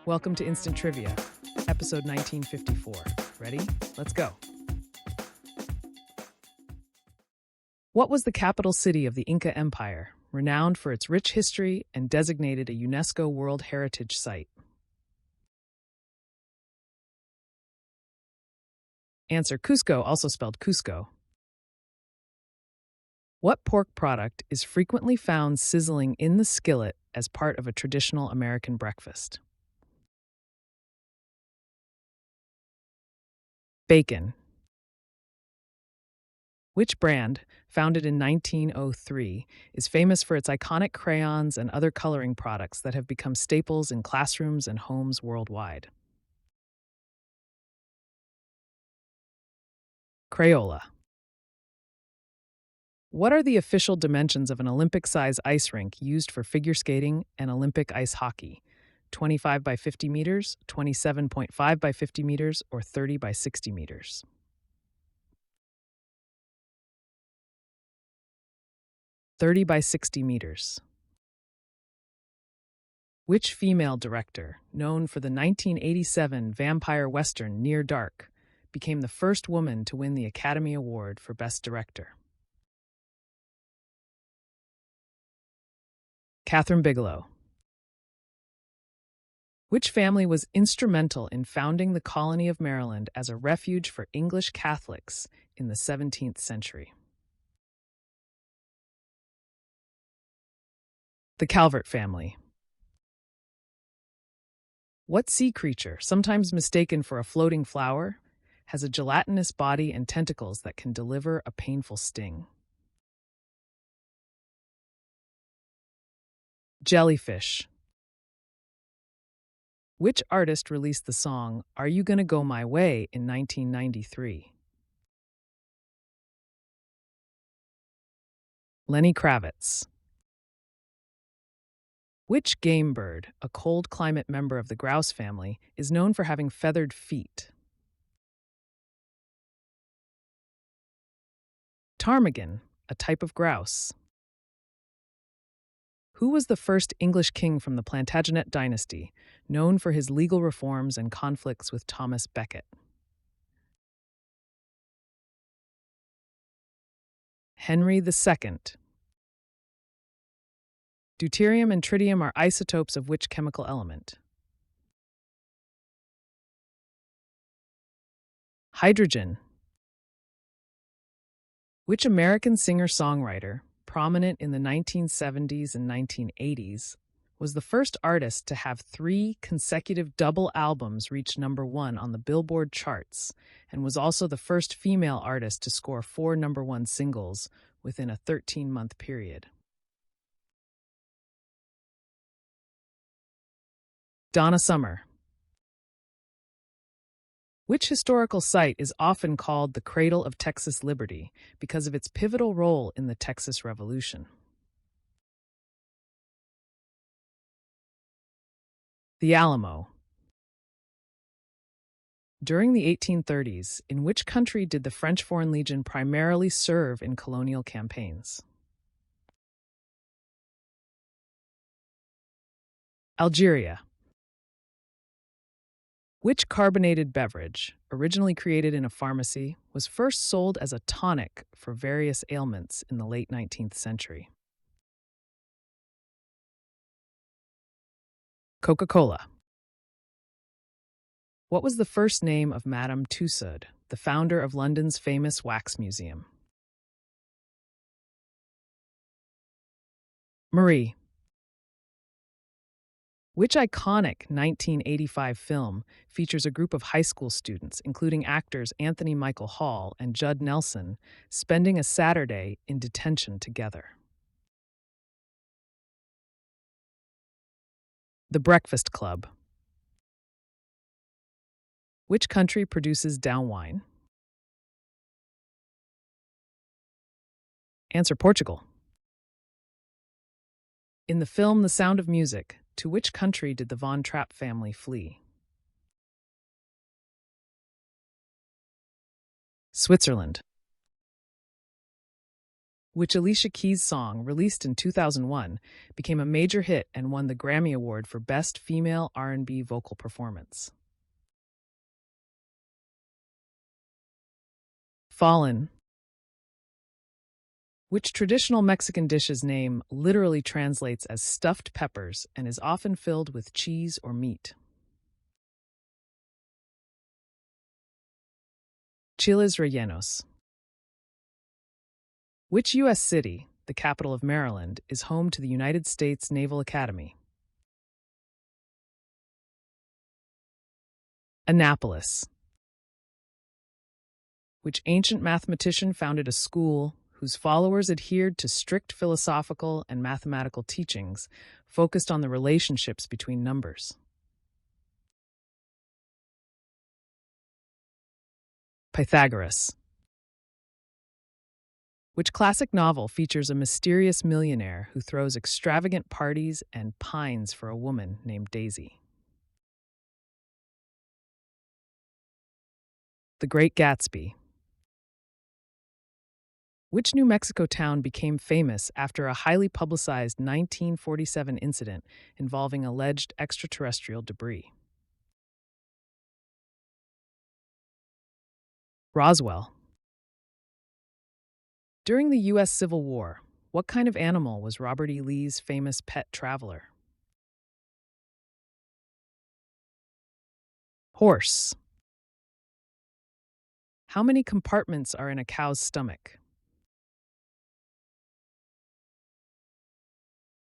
Welcome to Instant Trivia, episode 1954. Ready? Let's go. What was the capital city of the Inca Empire, renowned for its rich history and designated a UNESCO World Heritage Site? Answer: Cusco, also spelled Cusco. What pork product is frequently found sizzling in the skillet as part of a traditional American breakfast? Bacon. Which brand, founded in 1903, is famous for its iconic crayons and other coloring products that have become staples in classrooms and homes worldwide? Crayola. What are the official dimensions of an Olympic-size ice rink used for figure skating and Olympic ice hockey? 25 by 50 meters, 27.5 by 50 meters, or 30 by 60 meters? "30 by 60 meters. Which female director, known for the 1987 vampire western Near Dark, became the first woman to win the Academy Award for Best Director? Kathryn Bigelow. Which family was instrumental in founding the colony of Maryland as a refuge for English Catholics in the 17th century? The Calvert family. What sea creature, sometimes mistaken for a floating flower, has a gelatinous body and tentacles that can deliver a painful sting? Jellyfish. Which artist released the song "Are You Gonna Go My Way" in 1993? Lenny Kravitz. Which game bird, a cold climate member of the grouse family, is known for having feathered feet? Ptarmigan, a type of grouse. Who was the first English king from the Plantagenet dynasty, known for his legal reforms and conflicts with Thomas Becket? Henry II. Deuterium and tritium are isotopes of which chemical element? Hydrogen. Which American singer-songwriter, prominent in the 1970s and 1980s, was the first artist to have 3 consecutive double albums reach #1 on the Billboard charts, and was also the first female artist to score 4 #1 singles within a 13-month period? Donna Summer. Which historical site is often called the Cradle of Texas Liberty because of its pivotal role in the Texas Revolution? The Alamo. During the 1830s, in which country did the French Foreign Legion primarily serve in colonial campaigns? Algeria. Which carbonated beverage, originally created in a pharmacy, was first sold as a tonic for various ailments in the late 19th century? Coca-Cola. What was the first name of Madame Tussaud, the founder of London's famous wax museum? Marie. Which iconic 1985 film features a group of high school students, including actors Anthony Michael Hall and Judd Nelson, spending a Saturday in detention together? The Breakfast Club. Which country produces Down wine? Answer: Portugal. In the film The Sound of Music, to which country did the Von Trapp family flee? Switzerland. which Alicia Keys' song, released in 2001, became a major hit and won the Grammy Award for Best Female R&B Vocal Performance. Fallen. Which traditional Mexican dish's name literally translates as stuffed peppers and is often filled with cheese or meat. Chiles rellenos. Which U.S. city, the capital of Maryland, is home to the United States Naval Academy? Annapolis. Which ancient mathematician founded a school whose followers adhered to strict philosophical and mathematical teachings focused on the relationships between numbers? Pythagoras. Which classic novel features a mysterious millionaire who throws extravagant parties and pines for a woman named Daisy? The Great Gatsby. Which New Mexico town became famous after a highly publicized 1947 incident involving alleged extraterrestrial debris? Roswell. During the U.S. Civil War, what kind of animal was Robert E. Lee's famous pet traveler? Horse. How many compartments are in a cow's stomach?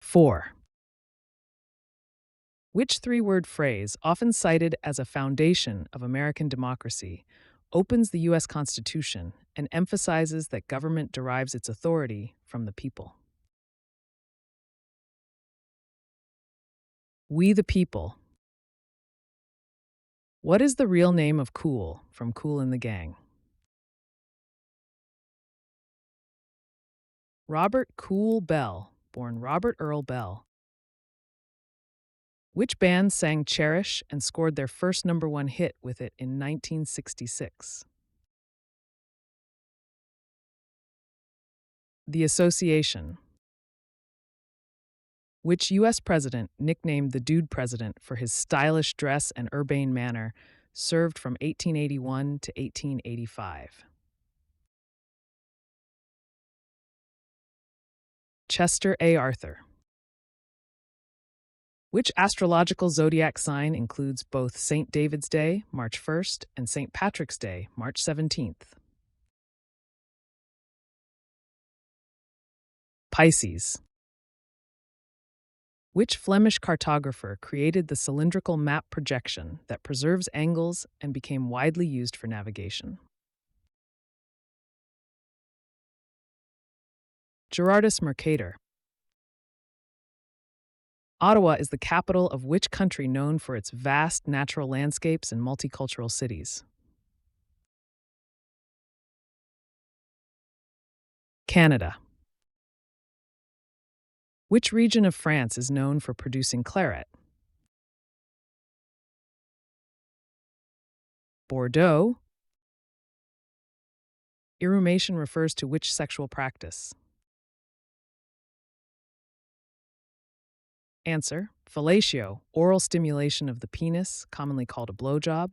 4. Which three-word phrase, often cited as a foundation of American democracy, opens the U.S. Constitution and emphasizes that government derives its authority from the people? We the People. What is the real name of Kool from Kool and the Gang? Robert Kool Bell, born Robert Earl Bell. Which band sang Cherish and scored their first #1 hit with it in 1966? The Association. Which U.S. president, nicknamed the Dude President for his stylish dress and urbane manner, served from 1881 to 1885? Chester A. Arthur. Which astrological zodiac sign includes both St. David's Day, March 1st, and St. Patrick's Day, March 17th? Pisces. Which Flemish cartographer created the cylindrical map projection that preserves angles and became widely used for navigation? Gerardus Mercator. Ottawa is the capital of which country known for its vast natural landscapes and multicultural cities? Canada. Which region of France is known for producing claret? Bordeaux. Irrumation refers to which sexual practice? Answer: fellatio, oral stimulation of the penis, commonly called a blowjob.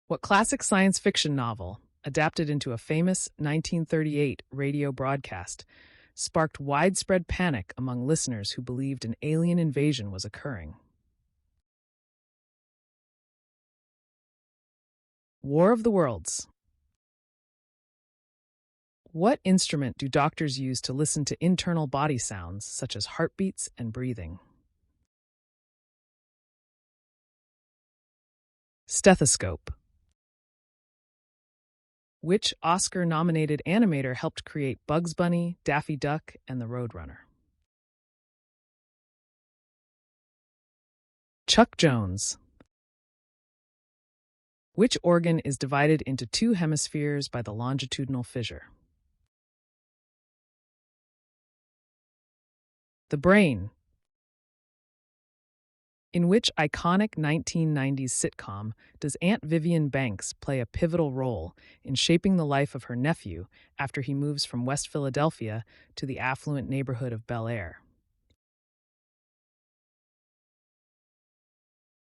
What classic science fiction novel, adapted into a famous 1938 radio broadcast, sparked widespread panic among listeners who believed an alien invasion was occurring? War of the Worlds. What instrument do doctors use to listen to internal body sounds, such as heartbeats and breathing? Stethoscope. Which Oscar-nominated animator helped create Bugs Bunny, Daffy Duck, and the Roadrunner? Chuck Jones. Which organ is divided into two hemispheres by the longitudinal fissure? The brain. In which iconic 1990s sitcom does Aunt Vivian Banks play a pivotal role in shaping the life of her nephew after he moves from West Philadelphia to the affluent neighborhood of Bel Air?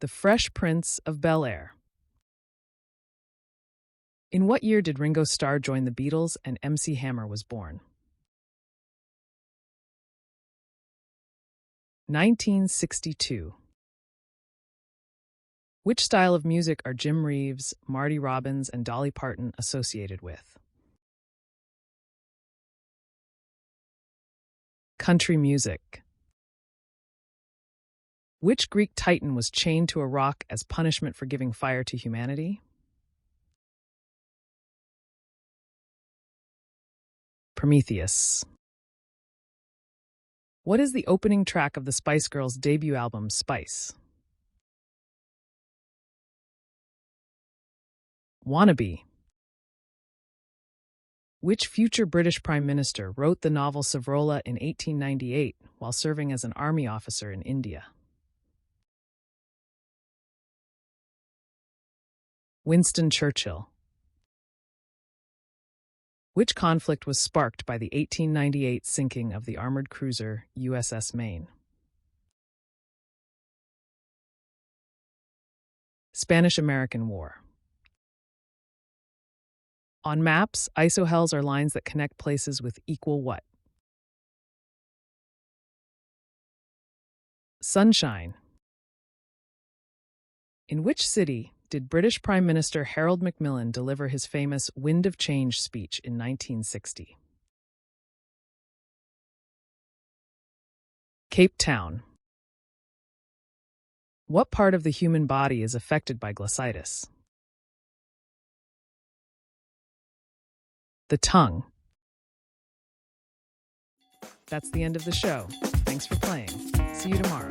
The Fresh Prince of Bel Air. In what year did Ringo Starr join the Beatles and MC Hammer was born? 1962. Which style of music are Jim Reeves, Marty Robbins, and Dolly Parton associated with? Country music. Which Greek titan was chained to a rock as punishment for giving fire to humanity? Prometheus. What is the opening track of the Spice Girls' debut album, Spice? Wannabe. Which future British Prime Minister wrote the novel Savrola in 1898 while serving as an army officer in India? Winston Churchill. Which conflict was sparked by the 1898 sinking of the armored cruiser USS Maine? Spanish-American War. On maps, isohels are lines that connect places with equal what? Sunshine. In which city did British Prime Minister Harold Macmillan deliver his famous Wind of Change speech in 1960? Cape Town. What part of the human body is affected by glossitis? The tongue. That's the end of the show. Thanks for playing. See you tomorrow.